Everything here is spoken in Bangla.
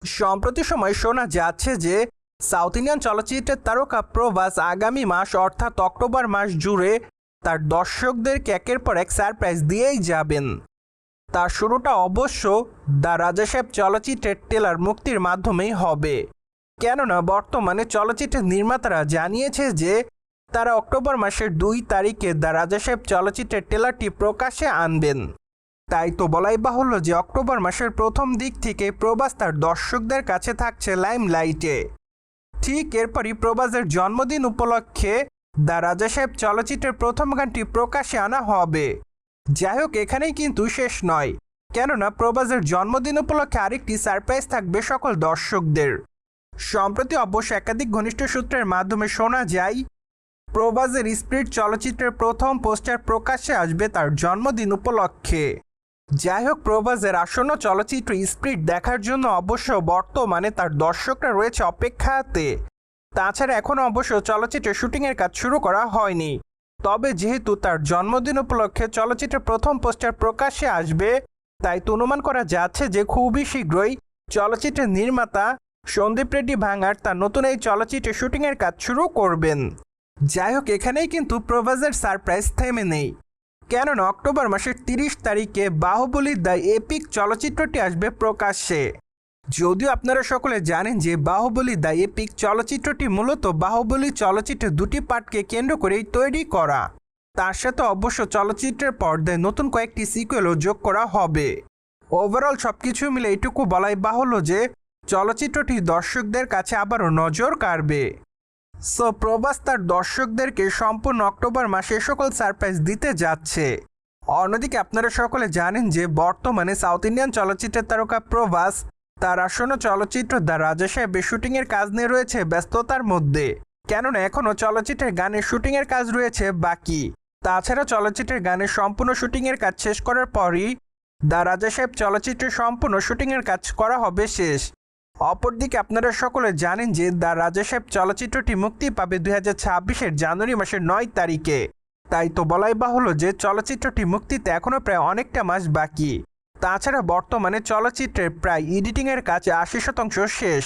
সম্প্রতি সময় শোনা যাচ্ছে যে সাউথ ইন্ডিয়ান চলচ্চিত্রের তারকা প্রভাস আগামী মাস অর্থাৎ অক্টোবর মাস জুড়ে তার দর্শকদেরকে একের পর এক সারপ্রাইজ দিয়েই যাবেন। তার শুরুটা অবশ্য দ্য রাজা সাহেব চলচ্চিত্রের ট্রেলার মুক্তির মাধ্যমেই হবে, কেননা বর্তমানে চলচ্চিত্রের নির্মাতারা জানিয়েছে যে তারা অক্টোবর মাসের 2 তারিখে দ্য রাজা সাহেব চলচ্চিত্রের ট্রেলারটি প্রকাশ্যে আনবেন। তাই তো বলাই বাহুল্য যে অক্টোবর মাসের প্রথম দিক থেকে প্রভাস তার দর্শকদের কাছে থাকছে লাইমলাইটে। ঠিক এরপরই প্রভাসের জন্মদিন উপলক্ষে দ্য রাজা সাহেব চলচ্চিত্রের প্রথম গানটি প্রকাশ্যে আনা হবে। যাই হোক, এখানেই কিন্তু শেষ নয়, কেননা প্রভাসের জন্মদিন উপলক্ষে আরেকটি সারপ্রাইজ থাকবে সকল দর্শকদের। সম্প্রতি অবশ্য একাধিক ঘনিষ্ঠ সূত্রের মাধ্যমে শোনা যায় প্রভাসের স্পিরিট চলচ্চিত্রের প্রথম পোস্টার প্রকাশ্যে আসবে তার জন্মদিন উপলক্ষে। যাই হোক, প্রভাসের আসন্ন চলচ্চিত্র স্পিরিট দেখার জন্য অবশ্য বর্তমানে তার দর্শকরা রয়েছে অপেক্ষাতে। তাছাড়া এখনও অবশ্য চলচ্চিত্রের শুটিংয়ের কাজ শুরু করা হয়নি, তবে যেহেতু তার জন্মদিন উপলক্ষে চলচ্চিত্রের প্রথম পোস্টার প্রকাশ্যে আসবে, তাই তো অনুমান করা যাচ্ছে যে খুবই শীঘ্রই চলচ্চিত্রের নির্মাতা সন্দীপ রেড্ডি ভাঙার তার নতুন এই চলচ্চিত্রের শুটিংয়ের কাজ শুরু করবেন। যাই হোক, এখানেই কিন্তু প্রভাসের সারপ্রাইজ থেমে নেই, কেননা অক্টোবর মাসের 30 তারিখে বাহুবলী দ্য এপিক চলচ্চিত্রটি আসবে প্রকাশ্যে। যদিও আপনারা সকলে জানেন যে বাহুবলী দ্য এপিক চলচ্চিত্রটি মূলত বাহুবলী চলচ্চিত্রের 2টি পার্টকে কেন্দ্র করেই তৈরি করা। তার সাথে অবশ্য চলচ্চিত্রের পর্দায় নতুন কয়েকটি সিকুয়েলও যোগ করা হবে। ওভারঅল সবকিছু মিলে এটুকু বলাই বাহুল্য যে চলচ্চিত্রটি দর্শকদের কাছে আবারও নজর কাড়বে। সো প্রভাস তার দর্শকদেরকে সম্পূর্ণ অক্টোবর মাসে সকল সারপ্রাইজ দিতে যাচ্ছে। অন্যদিকে আপনারা সকলে জানেন যে বর্তমানে সাউথ ইন্ডিয়ান চলচ্চিত্রের তারকা প্রভাস তার আসন্ন চলচ্চিত্র দ্য রাজা সাহেবের শুটিংয়ের কাজ নিয়ে রয়েছে ব্যস্ততার মধ্যে, কেননা এখনও চলচ্চিত্রের গানের শুটিংয়ের কাজ রয়েছে বাকি। তাছাড়া চলচ্চিত্রের গানের সম্পূর্ণ শুটিংয়ের কাজ শেষ করার পরই দ্য রাজা সাহেব চলচ্চিত্রের সম্পূর্ণ শুটিংয়ের কাজ করা হবে শেষ। অপরদিকে আপনারা সকলে জানেন যে দ্য রাজা সাহেব চলচ্চিত্রটি মুক্তি পাবে 2026-এর জানুয়ারি মাসের 9 তারিখে। তাই তো বলাই বাহুল্য যে চলচ্চিত্রটি মুক্তিতে এখনও প্রায় অনেকটা মাস বাকি। তাছাড়া বর্তমানে চলচ্চিত্রের প্রায় এডিটিংয়ের কাজ 80% শেষ।